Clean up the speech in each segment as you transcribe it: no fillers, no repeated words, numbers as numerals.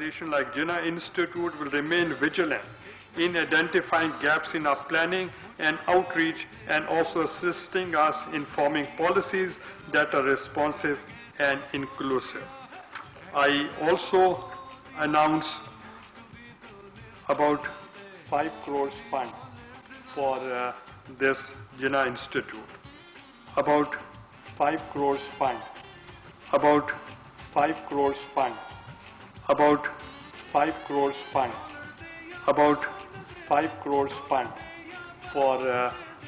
Organization like Jinnah Institute will remain vigilant in identifying gaps in our planning and outreach, and also assisting us in forming policies that are responsive and inclusive. I also announce about 5 crores fund for this Jinnah Institute. About 5 crores fund. About 5 crores fund. About 5 crores fund. About 5 crores fund for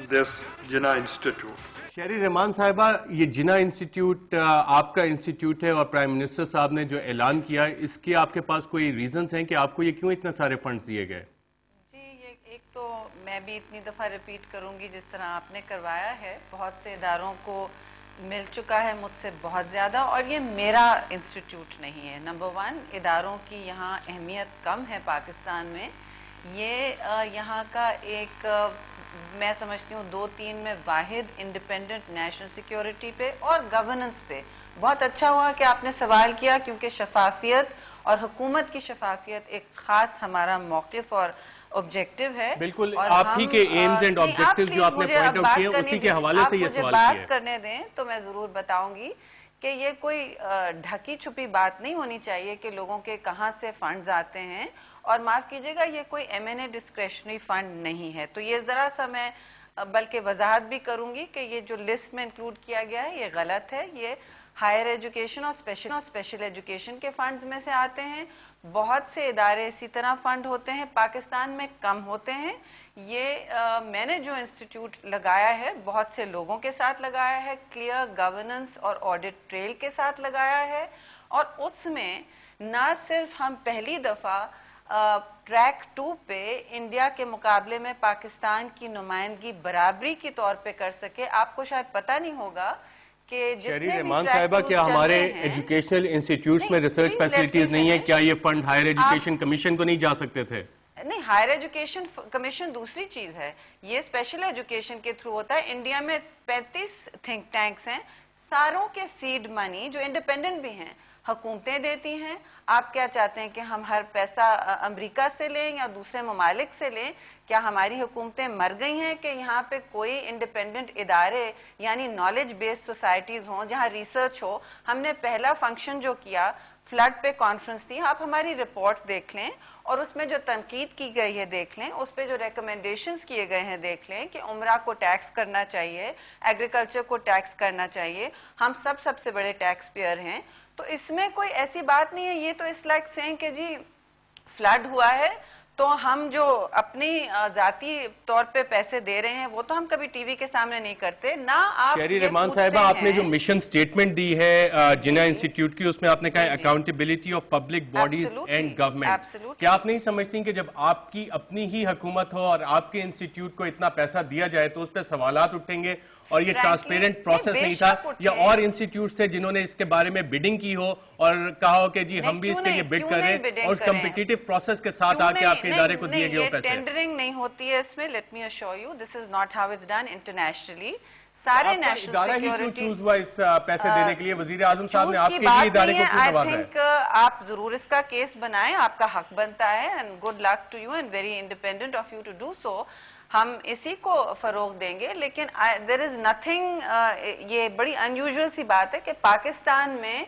this Jinnah Institute. شہری رحمان صاحبہ، یہ جناح institute آپ کا institute ہے اور prime minister صاحب نے جو اعلان کیا، اس کے آپ کے پاس کوئی ریزنز ہیں کہ آپ کو یہ کیوں اتنا سارے فنڈز دیے گئے؟ جی، ایک تو میں بھی اتنی دفعہ ریپیٹ کروں گی جس طرح آپ نے کروایا ہے، بہت سے اداروں کو مل چکا ہے مجھ سے بہت زیادہ، اور یہ میرا انسٹیٹیوٹ نہیں ہے. نمبر 1، اداروں کی یہاں اہمیت کم ہے پاکستان میں. یہ یہاں کا ایک میں سمجھتی ہوں 2-3 میں واحد انڈیپینڈنٹ نیشنل سیکیورٹی پہ اور گورننس پہ. بہت اچھا ہوا کہ آپ نے سوال کیا، کیونکہ شفافیت اور حکومت کی شفافیت ایک خاص ہمارا موقف اور آبجیکٹیو ہے. بالکل آپ ہی کے ایمز اینڈ آبجیکٹیوز جو آپ نے پوائنٹ آؤٹ کیے اسی کے حوالے سے یہ سوال کیا ہے. بات کرنے دیں تو میں ضرور بتاؤں گی کہ یہ کوئی ڈھکی چھپی بات نہیں ہونی چاہیے کہ لوگوں کے کہاں سے فنڈز آتے ہیں، اور معاف کیجیے گا یہ کوئی M&A ڈسکریشنری فنڈ نہیں ہے. تو یہ ذرا سا میں بلکہ وضاحت بھی کروں گی کہ یہ جو لسٹ میں انکلوڈ کیا گیا ہے یہ غلط ہے. یہ ہائر ایجوکیشن اور اسپیشل ایجوکیشن کے فنڈز میں سے آتے ہیں. بہت سے ادارے اسی طرح فنڈ ہوتے ہیں، پاکستان میں کم ہوتے ہیں. یہ میں نے جو انسٹیٹیوٹ لگایا ہے بہت سے لوگوں کے ساتھ لگایا ہے، کلیئر گورننس اور آڈٹ ٹریل کے ساتھ لگایا ہے، اور اس میں نہ صرف ہم پہلی دفعہ ٹریک 2 پہ انڈیا کے مقابلے میں پاکستان کی نمائندگی برابری کے طور پہ کر سکے. آپ کو شاید پتہ نہیں ہوگا کہ شہری رحمان صاحبہ، کیا ہمارے ایجوکیشنل انسٹیٹیوٹس میں ریسرچ فیسلٹیز نہیں ہیں؟ کیا یہ فنڈ ہائر ایجوکیشن کمیشن کو نہیں جا سکتے تھے؟ نہیں، ہائر ایجوکیشن کمیشن دوسری چیز ہے، یہ اسپیشل ایجوکیشن کے تھرو ہوتا ہے. انڈیا میں 35 تھنک ٹینکس ہیں، ساروں کے سیڈ منی جو انڈیپینڈنٹ بھی ہیں حکومتیں دیتی ہیں. آپ کیا چاہتے ہیں کہ ہم ہر پیسہ امریکہ سے لیں یا دوسرے ممالک سے لیں؟ کیا ہماری حکومتیں مر گئی ہیں کہ یہاں پہ کوئی انڈیپینڈنٹ ادارے یعنی نالج بیسڈ سوسائٹیز ہوں جہاں ریسرچ ہو؟ ہم نے پہلا فنکشن جو کیا فلڈ پہ کانفرنس تھی، آپ ہماری رپورٹ دیکھ لیں اور اس میں جو تنقید کی گئی ہے دیکھ لیں، اس پہ جو ریکمنڈیشنز کیے گئے ہیں دیکھ لیں کہ عمرہ کو ٹیکس کرنا چاہیے، ایگریکلچر کو ٹیکس کرنا چاہیے. ہم سب سے بڑے ٹیکس پیئر ہیں. تو اس میں کوئی ایسی بات نہیں ہے. یہ تو اس لائک سینگ کہ جی فلڈ ہوا ہے تو ہم جو اپنی ذاتی طور پہ پیسے دے رہے ہیں وہ تو ہم کبھی ٹی وی کے سامنے نہیں کرتے. نہ آپ شہری رحمان صاحبہ، آپ نے جو مشن سٹیٹمنٹ دی ہے جناح انسٹیٹیوٹ کی، اس میں آپ نے کہا ہے accountability of public bodies and government. کیا آپ نہیں سمجھتی کہ جب آپ کی اپنی ہی حکومت ہو اور آپ کے انسٹیٹیوٹ کو اتنا پیسہ دیا جائے تو اس پہ سوالات اٹھیں گے؟ اور یہ ٹرانسپیرنٹ پروسیس نہیں تھا، یا اور انسٹیٹیوٹس تھے جنہوں نے اس کے بارے میں بیڈنگ کی ہو اور کہا ہو کہ جی ہم بھی اس کے یہ بیڈ کر رہے ہیں، اور اس کمپیٹیٹیو پروسیس کے ساتھ آ کے آپ کے ادارے کو دیے گئے ہو پیسے؟ ٹینڈرنگ نہیں ہوتی ہے اس میں. Let me assure you this is not how it's done internationally. سارے نیشنل ادارہ ہی کیوں چوز ہوا اس پیسے دینے کے لیے؟ وزیر اعظم صاحب نے آپ کے لیے ادارے کو کیوں نوازا ہے؟ I think آپ ضرور اس کا کیس بنائیں، آپ کا حق بنتا ہے. and good luck to you and very independent of you to do so. ہم اسی کو فروغ دیں گے. لیکن there is nothing یہ بڑی unusual سی بات ہے کہ پاکستان میں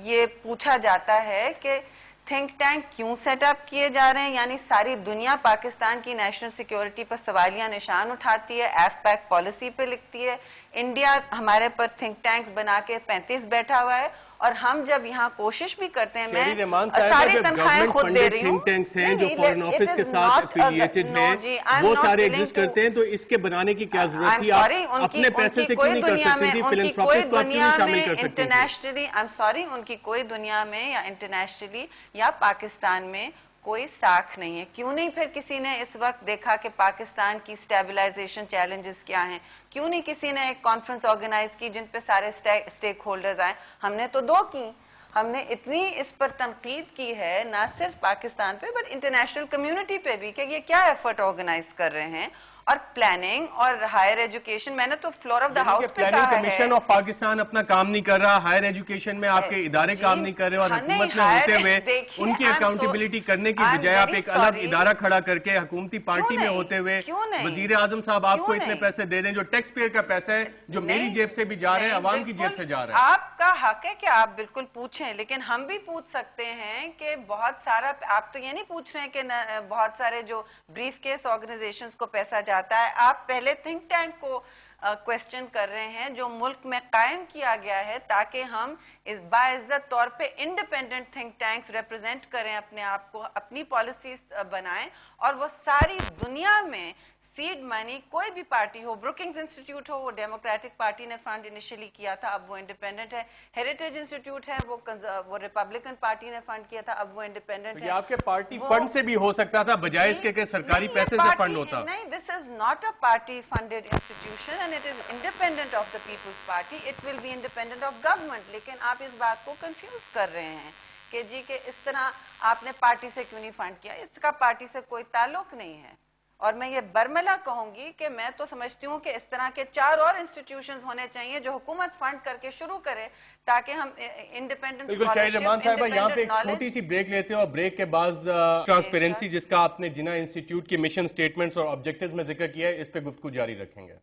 یہ پوچھا جاتا ہے کہ تھنک ٹینک کیوں سیٹ اپ کیے جا رہے ہیں. یعنی ساری دنیا پاکستان کی نیشنل سیکیورٹی پر سوالیہ نشان اٹھاتی ہے، ایف پیک پالیسی پہ لکھتی ہے. انڈیا ہمارے پر تھنک ٹینکس بنا کے 35 بیٹھا ہوا ہے، اور ہم جب یہاں کوشش بھی کرتے ہیں، میں ساری تنخواہیں خود دے رہی ہوں. تھنک ٹینکس ہیں جو فورن آفس کے ساتھ افیلیٹڈ ہیں، وہ سارے ایگزسٹ کرتے ہیں، تو اس کے بنانے کی کیا ضرورت تھی؟ آپ اپنے پیسے سے کیوں نہیں کر سکتی تھی؟ فلنتھراپسٹ کو آپ کیوں نہیں شامل کر سکتی تھی؟ ان کی کوئی دنیا میں یا انٹرنیشنلی یا پاکستان میں کوئی ساکھ نہیں ہے. کیوں نہیں پھر کسی نے اس وقت دیکھا کہ پاکستان کی سٹیبلائزیشن چیلنجز کیا ہیں؟ کیوں نہیں کسی نے ایک کانفرنس آرگنائز کی جن پہ سارے سٹیک ہولڈرز آئیں؟ ہم نے تو 2 کی. ہم نے اتنی اس پر تنقید کی ہے نہ صرف پاکستان پہ بٹ انٹرنیشنل کمیونٹی پہ بھی کہ یہ کیا ایفرٹ آرگنائز کر رہے ہیں. اور پلاننگ اور ہائر ایجوکیشن. میں نے تو فلور آف دا ہاؤس پہ کہا ہے کمیشن آف پاکستان اپنا کام نہیں کر رہا, ہائر ایجوکیشن میں آپ کے ادارے کام نہیں کر رہے, اور حکومت میں ہوتے ہوئے ان کی اکاؤنٹیبلٹی کرنے کی بجائے آپ ایک الگ ادارہ کھڑا کر کے حکومتی پارٹی میں ہوتے ہوئے وزیر اعظم صاحب آپ کو اتنے پیسے دے دیں جو ٹیکس پیئر کا پیسہ ہے, جو میری جیب سے بھی جا رہا ہے, عوام کی جیب سے جا رہا ہے. آپ کا حق ہے کہ آپ بالکل پوچھیں, لیکن ہم بھی پوچھ سکتے ہیں کہ بہت سارا, آپ تو یہ نہیں پوچھ رہے ہیں کہ بہت سارے جو بریف کیس آرگنائزیشنز کو پیسہ جاتا ہے, آپ پہلے تھنک ٹینک کو کویسچن کر رہے ہیں جو ملک میں قائم کیا گیا ہے تاکہ ہم اس باعزت طور پہ انڈیپینڈنٹ تھنک ٹینکس ریپرزینٹ کریں اپنے آپ کو, اپنی پالیسیز بنائیں, اور وہ ساری دنیا میں سیڈ منی کوئی بھی پارٹی ہو, بروکنگز انسٹیٹیوٹ ہو, وہ ڈیموکریٹک پارٹی نے فنڈ انیشلی کیا تھا, اب وہ انڈیپینڈنٹ ہے. ہیریٹیج انسٹیٹیوٹ ہے, وہ ریپبلکن پارٹی نے فنڈ کیا تھا, اب وہ انڈیپینڈنٹ ہے. آپ کے پارٹی فنڈ سے بھی ہو سکتا تھا بجائے اس کے کہ سرکاری پیسے سے فنڈ ہوتا. نہیں, this is not a party funded institution and it is independent of the Peoples Party, it will be independent of government. لیکن آپ اس بات کو کنفیوز کر رہے ہیں کہ جی کہ اس طرح آپ نے پارٹی سے کیوں نہیں فنڈ کیا, اس کا پارٹی سے کوئی تعلق نہیں ہے. اور میں یہ برملا کہوں گی کہ میں تو سمجھتی ہوں کہ اس طرح کے 4 اور انسٹیٹیوشنز ہونے چاہیے جو حکومت فنڈ کر کے شروع کرے تاکہ ہم انڈیپینڈنٹ اسکالرشپ, یہاں پہ ایک چھوٹی سی بریک لیتے ہیں, اور بریک کے بعد ٹرانسپیرنسی جس کا آپ نے جناح انسٹیٹیوٹ کی مشن سٹیٹمنٹس اور آبجیکٹیوز میں ذکر کیا ہے, اس پہ گفتگو جاری رکھیں گے.